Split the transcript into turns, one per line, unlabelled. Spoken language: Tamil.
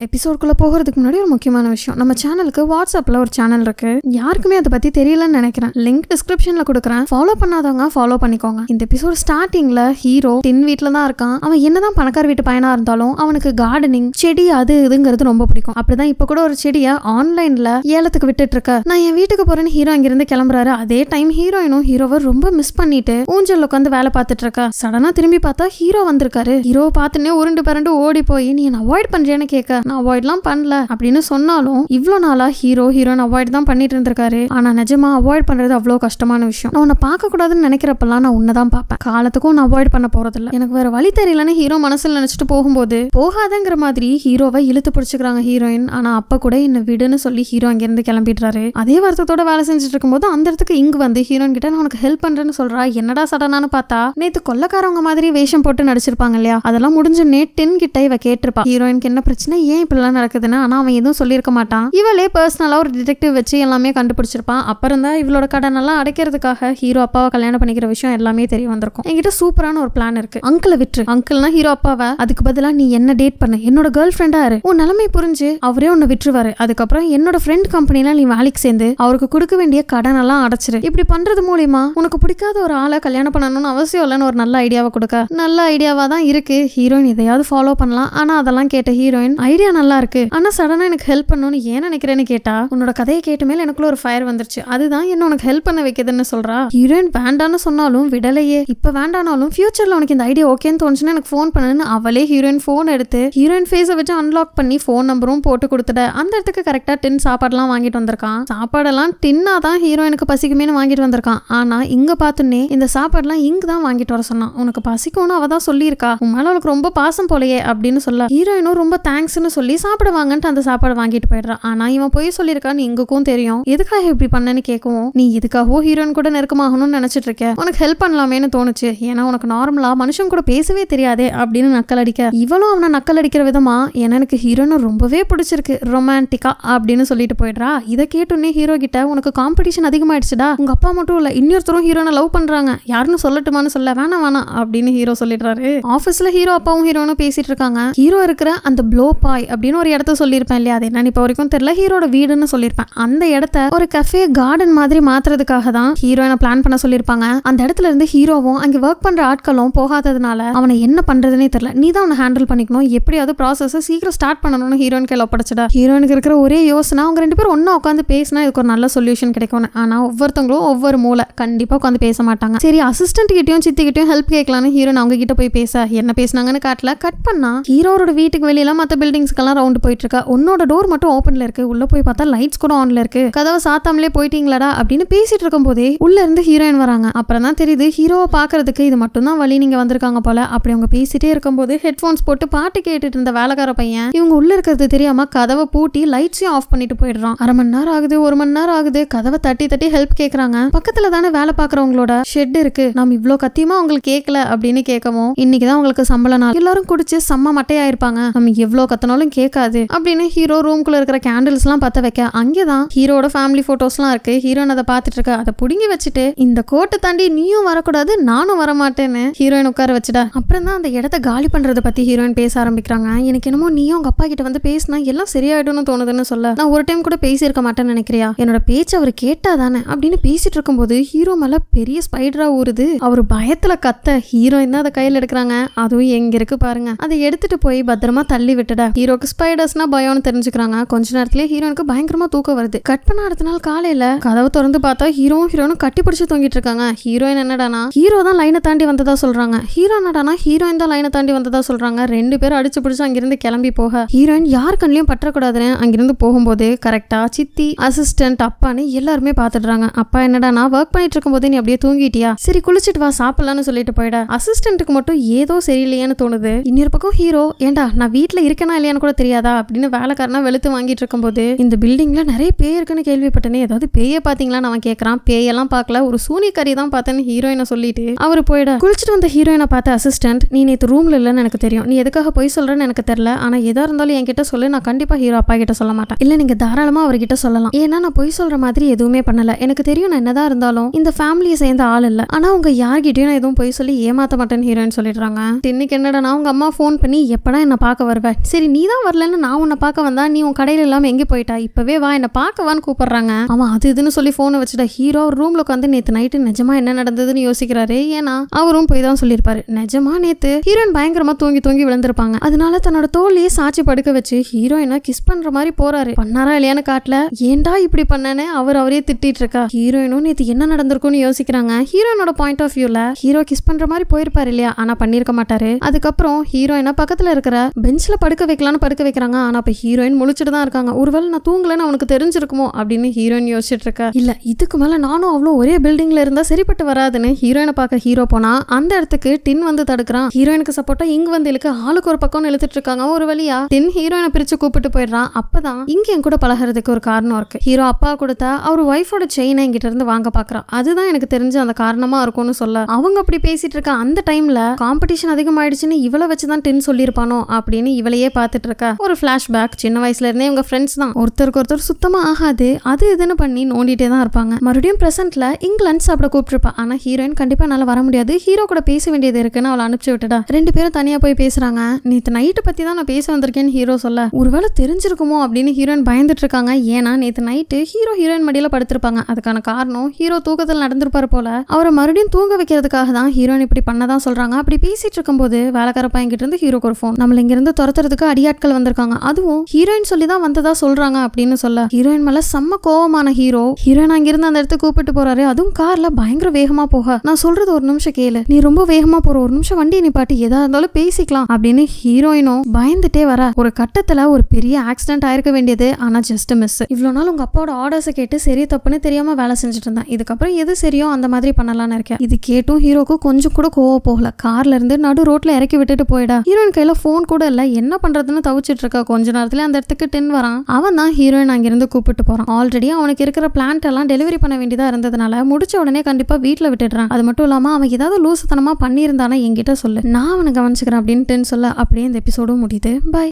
எபிசோட்குள்ள போகிறதுக்கு முன்னாடி ஒரு முக்கியமான விஷயம், நம்ம சேனலுக்கு வாட்ஸ்அப்ல ஒரு சேனல் இருக்கு. யாருக்குமே அதை பத்தி தெரியலன்னு நினைக்கிறேன். லிங்க் டிஸ்கிரிப்ஷன்ல கொடுக்குறேன். ஃபாலோ பண்ணாதவங்க ஃபாலோ பண்ணிக்கோங்க. இந்த எபிசோட் ஸ்டார்டிங்ல ஹீரோ டின் வீட்ல தான் இருக்கான். அவன் என்னதான் பணக்கார வீட்டு பையனா இருந்தாலும் அவனுக்கு கார்டனிங், செடி அது இதுங்கிறது ரொம்ப பிடிக்கும். அப்படிதான் இப்ப கூட ஒரு செடியை ஆன்லைன்ல ஏலத்துக்கு விட்டுட்டு இருக்க. நான் என் வீட்டுக்கு போறேன்னு ஹீரோ அங்கிருந்து கிளம்புறாரு. அதே டைம் ஹீரோயினும் ஹீரோவை ரொம்ப மிஸ் பண்ணிட்டு ஊஞ்சல் உட்காந்து வேலை பார்த்துட்டு இருக்கா. சடனா திரும்பி பார்த்தா ஹீரோ வந்திருக்காரு. ஹீரோவை பார்த்துன்னே உருண்டு பரண்டு ஓடி போய் நீ என்ன அவாய்ட் பண்றேன்னு கேட்க, நான் அவாய்ட்லாம் பண்ணல அப்படின்னு சொன்னாலும் இவ்வளோ நாளா ஹீரோயின் அவாய்ட் தான் பண்ணிட்டு இருந்திருக்காரு. ஆனா நிஜமா அவாய்ட் பண்றது அவ்வளோ கஷ்டமான விஷயம். நான் உன்னை பார்க்க கூடாதுன்னு நினைக்கிறப்பெல்லாம் நான் உன்னதான் பார்ப்பேன். காலத்துக்கும் நான் அவாய்ட் பண்ண போறதில்ல. எனக்கு வேற வழி தெரியலன்னு ஹீரோ மனசுல நினைச்சிட்டு போகும்போது போகாதங்கிற மாதிரி ஹீரோவை இழுத்து பிடிச்சுக்கிறாங்க ஹீரோயின். ஆனா அப்ப கூட என்ன விடுன்னு சொல்லி ஹீரோ அங்கிருந்து கிளம்பிடுறாரு. அதே வருத்தத்தோட வேலை செஞ்சுட்டு இருக்கும்போது அந்த இடத்துக்கு இங்கு வந்து ஹீரோயின் கிட்ட நான் உனக்கு ஹெல்ப் பண்றேன்னு சொல்றா. என்னடா சடனான்னு பார்த்தா நேத்து கொள்ளக்காரவங்க மாதிரி வேஷம் போட்டு நடிச்சிருப்பாங்க இல்லையா, அதெல்லாம் முடிஞ்ச டின் கிட்ட இவ கேட்டிருப்பா ஹீரோயினுக்கு என்ன பிரச்சனை, ஏன் இப்படிலாம் நடக்குதுன்னு. ஆனா அவன் எதுவும் சொல்லியிருக்க மாட்டான். இவளே பர்சனலா ஒரு டிடெக்டிவ் வச்சு எல்லாமே கண்டுபிடிச்சிருப்பான். அப்புறம் தான் இவளோட கடன் எல்லாம் அடைக்கிறதுக்காக ஹீரோ அப்பாவை கல்யாணம் பண்ணிக்கிற விஷயம் எல்லாமே தெரிய வந்திருக்கும். என்கிட்ட சூப்பரான ஒரு பிளான் இருக்கு. அங்கிளை விட்டுரு. அங்கிள்னா ஹீரோ அப்பாவை, அதுக்கு பதிலா நீ என்ன டேட் பண்ண, என்னோட கேர்ள் ஃப்ரெண்டா இரு. உன் நிலைமை புரிஞ்சு அவரே உன்னை விட்டுருவாரு. அதுக்கப்புறம் என்னோட ஃப்ரெண்ட் கம்பெனில நீ வேலைக்கு சேர்ந்து அவருக்கு கொடுக்க வேண்டிய கடன் எல்லாம் அடைச்சிரு. இப்படி பண்றது மூலியமா உனக்கு பிடிக்காத ஒரு ஆளை கல்யாணம் பண்ணணும்னு அவசியம் இல்லைன்னு ஒரு நல்ல ஐடியாவை கொடுக்க. நல்ல ஐடியாவா தான் இருக்கு. ஹீரோயின் இதையாவது ஃபாலோ பண்ணலாம். ஆனா அதெல்லாம் கேட்ட ஹீரோயின் ஐடியா நல்லா இருக்கு, ஆனா சடனா எனக்கு ஹெல்ப் பண்ணணும்னு ஏன் நினைக்கிறேன்னு கேட்டா உன்னோட கதையை கேட்ட மேல எனக்குள்ள ஒரு ஃபயர் வந்துருச்சு, அதுதான் என்ன உனக்கு ஹெல்ப் பண்ண வைக்குதுன்னு சொல்றா. ஹீரோயின் வேண்டான்னு சொன்னாலும் விடலையே. இப்ப வேண்டானாலும் ஃபியூச்சர்ல உனக்கு இந்த ஐடியா ஓகேன்னு தோணுச்சுன்னா எனக்கு ஃபோன் பண்ணுன்னு அவளே ஹீரோயின் ஃபோன் எடுத்து ஹீரோயின் ஃபேஸை வச்சு அன்லாக் பண்ணி ஃபோன் நம்பரும் போட்டு கொடுத்துட. அந்த இடத்துக்கு கரெக்டா டின் சாப்பாடுலாம் வாங்கிட்டு வந்திருக்கான். சாப்பாடெல்லாம் டின்னா தான் ஹீரோயினுக்கு பசிக்குமேனு வாங்கிட்டு வந்திருக்கான். ஆனா இங்க பாத்துன்னே இந்த சாப்பாடுலாம் இங்க தான் வாங்கிட்டு வர சொன்னான். உனக்கு பசிக்கும்னு அவ தான் சொல்லியிருக்கா, உன் மேல அவளுக்கு ரொம்ப பாசம் போலையே அப்படின்னு சொல்ல ஹீரோயினும் ரொம்ப தேங்க்ஸ்ன்னு சொல்லி சாப்பிடுவாங்கன்ட்டு அந்த சாப்பாடு வாங்கிட்டு போயிடுறா. ஆனா இவன் போய் சொல்லியிருக்கான்னு எங்களுக்கும் தெரியும். எதுக்காக இப்படி பண்ணன்னு கேட்கவும் நீ எதுக்காகவோ ஹீரோயின் கூட நெருக்கமாகணும்னு நினைச்சிட்டு இருக்க, உனக்கு ஹெல்ப் பண்ணலாமேன்னு தோணுச்சு, ஏன்னா உனக்கு நார்மலா மனுஷன் கூட பேசவே தெரியாதே அப்படின்னு நக்கல் அடிக்க இவளும் அவனை நக்கல் அடிக்கிற விதமா எனக்கு ஹீரோயின் ரொம்பவே பிடிச்சிருக்கு ரொமான்டிக்கா அப்படின்னு சொல்லிட்டு போயிடுறா. இதை கேட்டுன்னே ஹீரோ கிட்ட உனக்கு காம்படிஷன் அதிகமாயிடுச்சுடா, உங்க அப்பா மட்டும் இல்ல இன்னொருத்தரும் ஹீரோனை லவ் பண்றாங்க, யாருன்னு சொல்லட்டுமான்னு சொல்ல வேணாம் அப்படின்னு ஹீரோ சொல்லிடுறாரு. ஆபீஸ்ல ஹீரோ அப்பாவும் ஹீரோனும் பேசிட்டு இருக்காங்க. ஹீரோ இருக்கிற அந்த ப்ளோ பாய் அப்படின்னு ஒரு இடத்த சொல்லியிருப்பேன் இல்லையா, அது என்னன்னு இப்ப வரைக்கும் தெரியல, ஹீரோட வீடுன்னு சொல்லியிருப்பேன். அந்த இடத்த ஒரு கஃபே கார்டன் மாதிரி மாத்துறதுக்காக தான் ஹீரோயினை பிளான் பண்ண சொல்லியிருப்பாங்க. அந்த இடத்துல இருந்து ஹீரோவும் அங்க ஒர்க் பண்ற ஆட்களும் போகாததுனால அவனை என்ன பண்றதுன்னே தெரியல. நீ தான் அவனை ஹேண்டில் பண்ணிக்கணும், எப்படியாவது ப்ராசஸ் சீக்கிரம் ஸ்டார்ட் பண்ணணும்னு ஹீரோயின் கையில ஒப்படைச்சிடா. ஹீரோயினுக்கு இருக்கிற ஒரே யோசனை அவங்க ரெண்டு பேரும் ஒன்னா உட்காந்து பேசினா இதுக்கு ஒரு நல்ல சொல்யூஷன் கிடைக்கும். ஆனா ஒவ்வொருத்தவங்களும் ஒவ்வொரு மூளை, கண்டிப்பா உட்காந்து பேச மாட்டாங்க. சரி அசிஸ்டன்ட் கிட்டயும் சித்தி கிட்டயும் ஹெல்ப் கேட்கலான்னு ஹீரோயின் அவங்க கிட்ட போய் பேச என்ன பேசினாங்கன்னு காட்டல. கட் பண்ணா ஹீரோட வீட்டுக்கு வெளியில மத்த பில்டிங்ஸ்க்கெல்லாம் ரவுண்ட் போயிட்டு இருக்கா. உன்னோட டோர் மட்டும் ஓப்பன்ல இருக்கு, உள்ள போய் பார்த்தா லைட்ஸ் கூட ஆன்ல இருக்கு, கதவை சாத்தாமலே போயிட்டீங்களாடா அப்படின்னு பேசிட்டு இருக்கும் போதே உள்ள இருந்து ஹீரோயின் வராங்க. அப்புறம் தான் தெரியுது ஹீரோவை பாக்குறதுக்கு இது மட்டும் தான் வழி, நீங்க வந்திருக்காங்க போல. அப்படி அவங்க பேசிட்டே இருக்கும்போது ஹெட்போன்ஸ் போட்டு பாட்டு கேட்டுட்டு இருந்த வேலைக்கார பையன் இவங்க உள்ள இருக்கிறது தெரியாம கதவை பூட்டி லைட்ஸையும் ஆஃப் பண்ணிட்டு போயிடுறான். அரை மணி நேரம் ஆகுது, ஒரு மணி நேரம் ஆகுது, கதவை தட்டி தட்டி ஹெல்ப் கேக்குறாங்க. பக்கத்துல தானே வேலை பாக்குறவங்களோட ஷெட் இருக்கு, நம்ம இவ்ளோ கத்தியமா உங்களுக்கு கேட்கல அப்படின்னு கேட்கவும் இன்னைக்குதான் உங்களுக்கு சம்பள நாள், எல்லாரும் குடிச்சு செம்ம மட்டையாயிருப்பாங்க, நம்ம எவ்வளவு கத்தனாலும் கேட்காது அப்படின்னு ஹீரோ ரூம்குள்ள இருக்கிற கேண்டில்ஸ் எல்லாம் பத்த வைக்க அங்கேதான் ஹீரோட ஃபேமிலி போட்டோஸ் எல்லாம் இருக்கு. ஹீரோயின் அதை பாத்துட்டு இருக்க. அதை புடுங்கி வச்சுட்டு இந்த கோட்டை தாண்டி நீயும் வரக்கூடாது நானும் வரமாட்டேன்னு ஹீரோயின் உட்கார வச்சுடா. அப்புறம் தான் அந்த இடத்த காலி பண்றதை பத்தி ஹீரோயின் பேச ஆரம்பிக்கிறாங்க. எனக்கு என்னமோ நீயும் உங்க அப்பா கிட்ட வந்து பேசினா எல்லாம் சரியாயிடும்னு தோணுதுன்னு சொல்ல, நான் ஒரு டைம் கூட பேசியிருக்க மாட்டேன்னு நினைக்கிறியா, என்னோட பேச்சு அவர் கேட்டாதானே அப்படின்னு பேசிட்டு இருக்கும்போது ஹீரோ மேல பெரிய ஸ்பைடரா ஊறுது. அவர் பயத்துல கத்த ஹீரோயின் தான் அதை கையில எடுக்கிறாங்க. அதுவும் எங்க இருக்கு பாருங்க. அதை எடுத்துட்டு போய் பத்திரமா தள்ளி விட்டுட. ஹீரோக்கு ஸ்பைடர்ஸ்னா பயம்னு தெரிஞ்சுக்கிறாங்க. கொஞ்ச நேரத்திலே ஹீரோனுக்கு பயங்கரமா தூக்கம் வருது. கட் பண்ண அடுத்த நாள் காலையில கதவை திறந்து பார்த்தா ஹீரோனும் கட்டி பிடிச்சு தொங்கிட்டு இருக்காங்க. ஹீரோயின் என்னடானா ஹீரோ தான் லைனை தாண்டி வந்ததா சொல்றாங்க, ஹீரோ என்னடானா ஹீரோயின் தான் லைனை தாண்டி வந்ததா சொல்றாங்க. ரெண்டு பேரும் அடிச்சு பிடிச்சு அங்கிருந்து கிளம்பி போக ஹீரோயின் யார் கண்ணிலையும் பற்றக்கூடாதுன்னு அங்கிருந்து போகும்போது கரெக்டா சித்தி, அசிஸ்டன்ட், அப்பான்னு எல்லாருமே பாத்துடுறாங்க. அப்பா என்னடானா ஒர்க் பண்ணிட்டு இருக்கும் போது நீ அப்படியே தூங்கிட்டியா, சரி குளிச்சுட்டு வா சாப்பிடலான்னு சொல்லிட்டு போயிட. அசிஸ்டன்ட்டுக்கு மட்டும் ஏதோ சரியில்லையான்னு தோணுது. இன்னொரு பக்கம் ஹீரோ ஏண்டா நான் வீட்டுல இருக்கேனா இல்லையான்னு கூட தெரியாதா அப்படின்னு வேலைக்காரனா வெளுத்து வாங்கிட்டு இருக்கும்போது இந்த பில்டிங்ல நிறைய பேய் இருக்குன்னு கேள்விப்பட்டனே, ஏதாவது பேயை பாத்தீங்களான்னு அவன் கேட்கறான். பேயெல்லாம் பார்க்கல, ஒரு சூனிக்கறி தான் பார்த்தேன்னு ஹீரோயினை சொல்லிட்டு அவரு போயிட. குளிச்சுட்டு வந்த ஹீரோயினை பார்த்த அசிஸ்டன்ட் நீ நேற்று ரூம்ல இல்லைன்னு எனக்கு தெரியும், நீ எதுக்காக போய் சொல்றேன்னு எனக்கு தெரியல, ஆனா எதா இருந்தாலும் என்கிட்ட சொல்லு, நான் கண்டிப்பா ஹீரோ அப்பா கிட்ட சொல்ல மாட்டேன், இல்ல நீங்க தாராளமா அவர்கிட்ட சொல்லலாம், ஏன்னா நான் போய் சொல்ற மாதிரி எதுவுமே பண்ணல, எனக்கு தெரியும் நான் என்னதான் இருந்தாலும் இந்த ஃபேமிலியை சேர்ந்த ஆள் இல்ல, ஆனா உங்க யார்கிட்டயும் நான் எதுவும் போய் சொல்லி ஏமாத்த மாட்டேன்னு ஹீரோயின் சொல்லிடுறாங்க. இன்னைக்கு என்னடா உங்க அம்மா போன் பண்ணி எப்படா என்ன பார்க்க வருவேன், சரி நீ தான் வரலன்னு நான் உன்னை பார்க்க வந்தா நீ உன் கடையில இல்லாம எங்க போயிட்டா, இப்பவே வா என்ன பார்க்கவான்னு கூப்பிடுறாங்க. அவன் அது இதுன்னு சொல்லி போனை வச்சுட்டா. ஹீரோ ரூம்ல உட்காந்து நேத்து நைட்டு நிஜமா என்ன நடந்ததுன்னு யோசிக்கிறாரு. ஏன்னா அவரும் போய் தான் சொல்லியிருப்பாரு. நிஜமா நேத்து ஹீரோயின் பயங்கரமா தூங்கி தூங்கி விழுந்திருப்பாங்க. அதனால தன்னோட தோல்லையே சாட்சி படுக்க வச்சு ஹீரோயினை கிஸ் பண்ற மாதிரி போறாரு. பண்ணாரா இல்லையான்னு காட்டல. ஏன்டா இப்படி பண்ணனே அவரே திட்டிட்டு இருக்கா. ஹீரோயினும் நேத்து என்ன நடந்திருக்கும்னு யோசிக்கிறாங்க. ஹீரோயினோட பாயிண்ட் ஆஃப் வியூல ஹீரோ கிஸ் பண்ற மாதிரி போயிருப்பாரு இல்லையா, ஆனா பண்ணிருக்க மாட்டாரு. அதுக்கப்புறம் ஹீரோயினை பக்கத்துல இருக்கிற பெஞ்ச்ல படுக்க வைக்கலான்னு படுக்க வைக்கிறாங்க. ஆனா இப்ப ஹீரோயின் முழிச்சிட்டு தான் இருக்காங்க. ஒருவேளை நான் தூங்கலன்னு அவனுக்கு தெரிஞ்சிருக்குமோ அப்படின்னு ஹீரோயின் யோசிச்சுட்டு இருக்கா. இல்ல இதுக்கு மேல நானும் அவ்வளோ ஒரே பில்டிங்ல இருந்தா சரிப்பட்டு வராதுன்னு ஹீரோயினை பார்க்க ஹீரோ போனா அந்த இடத்துக்கு டின் வந்து தடுக்கிறான். ஹீரோயினுக்கு சப்போர்ட்டா இங்க வந்து இழுக்க ஆளுக்கு ஒரு பக்கம் இழுத்துட்டு இருக்காங்க. ஒரு வழியா டின் ஹீரோயினை பிரிச்சு கூப்பிட்டு போயிடுறான். அப்பதான் இங்க என் கூட பழகிறதுக்கு ஒரு காரணம் இருக்கு. ஹீரோ அப்பா கொடுத்த அவர் ஒய்ஃபோட செயினை என்கிட்ட இருந்து வாங்க பாக்குறான். அதுதான் எனக்கு தெரிஞ்ச அந்த காரணமா இருக்கும்னு சொல்ல அவங்க அப்படி பேசிட்டு இருக்க அந்த டைம்ல காம்படிஷன் அதிகமாயிடுச்சுன்னு இவளை வச்சுதான் டின் சொல்லியிருப்பானோ அப்படின்னு இவளையே பார்த்துட்டு இருக்கா. ஒரு பிளாஷ்பேக். சின்ன வயசுல இருந்தே இவங்க ஃப்ரெண்ட்ஸ் தான். ஒருத்தருக்கு ஒருத்தர் சுத்தமா ஆகாது. அது இதுன்னு பண்ணி நோண்டிட்டே தான் இருப்பாங்க. மறுபடியும் பிரசன்ட்ல இங்க லஞ்ச் சாப்பிட கூப்பிட்டுருப்பா. ஆனா ஹீரோயின் கண்டிப்பா என்னால வர முடியாது, ஹீரோ கூட பேச வேண்டியது இருக்குன்னு அவளை அனுப்பிச்சு விட்டுடா. ரெண்டு பேரும் தனியா போய் பேசுறாங்க. நேத்து நைட்டு பத்தி தான் நான் பேச வந்திருக்கேன்னு ஹீரோ சொல்ல ஒருவேளை தெரிஞ்சிருக்குமோ அப்படின்னு ஹீரோயின் பயந்துட்டு இருக்காங்க. ஏன்னா நேத்து நைட்டு ஹீரோ ஹீரோயின் மடியில படுத்திருப்பாங்க. அதுக்கான காரணம் ஹீரோ தூக்கத்தில் நடந்திருப்பாரு போல. அவரை மறுபடியும் தூங்க வைக்கிறதுக்காக தான் ஹீரோயின் இப்படி பண்ணதான் சொல்றாங்க. அப்படி பேசிட்டு இருக்கும்போது வேலைக்கார பையன்கிட்ட இருந்து ஹீரோக்கு ஒரு ஃபோன். நம்மள இங்க இருந்து துரத்துறதுக்கு அடியாட்கள் வந்திருக்காங்க, அதுவும் ஹீரோயின் சொல்லி தான் வந்ததா சொல்றாங்க அப்படின்னு சொல்ல ஹீரோயின் மேல செம்ம கோவமான ஹீரோயின் அங்கிருந்து அந்த இடத்துக்கு கூப்பிட்டு போறாரு. அதுவும் கார்ல பயங்கர வேகமா போக நான் சொல்றது ஒரு நிமிஷம் கேளு, நீ ரொம்ப வேகமா போற, ஒரு நிமிஷம் வண்டியை நிப்பாட்டி எதா இருந்தாலும் பேசிக்கலாம் அப்படின்னு ஹீரோயினும் பயந்துட்டே வர ஒரு கட்டத்துல ஒரு பெரிய ஆக்சிடென்ட் ஆயிருக்க வேண்டியது, ஆனா ஜஸ்ட் மிஸ். இவ்வளவு நாள் உங்க அப்பாவோட ஆர்டர்ஸை கேட்டு சரி தப்புன்னு தெரியாம வேலை செஞ்சுட்டு இருந்தேன், இதுக்கப்புறம் எது சரியோ அந்த மாதிரி பண்ணலாம்னு இருக்கேன். இது கேட்டும் ஹீரோக்கு கொஞ்சம் கூட கோவம் போகல. கார்ல இருந்து நடு ரோட்ல இறக்கி விட்டுட்டு போயிடா. ஹீரோயின் கையில போன் கூட இல்ல, என்ன பண்றதுன்னு தவிச்சிட்டு இருக்கா. கொஞ்ச நேரத்துல அந்த இடத்துக்கு டின் வரான். அவன் தான் ஹீரோயின் அங்கிருந்து கூப்பிட்டு போறான். ஆல்ரெடி அவனுக்கு இருக்கிற பிளான்ட் எல்லாம் டெலிவரி பண்ண வேண்டியதா இருந்ததுனால முடிச்ச உடனே கண்டிப்பா வீட்டுல விட்டுடுறான். அது மட்டும் இல்லாம அவன் ஏதாவது லூசுத்தனமா பண்ணியிருந்தானா என்கிட்ட சொல்லு, நான் அவனை கவனிச்சுக்கிறேன் அப்படின்னு சொல்ல அப்படியே இந்த எபிசோடும் முடியுது. பை.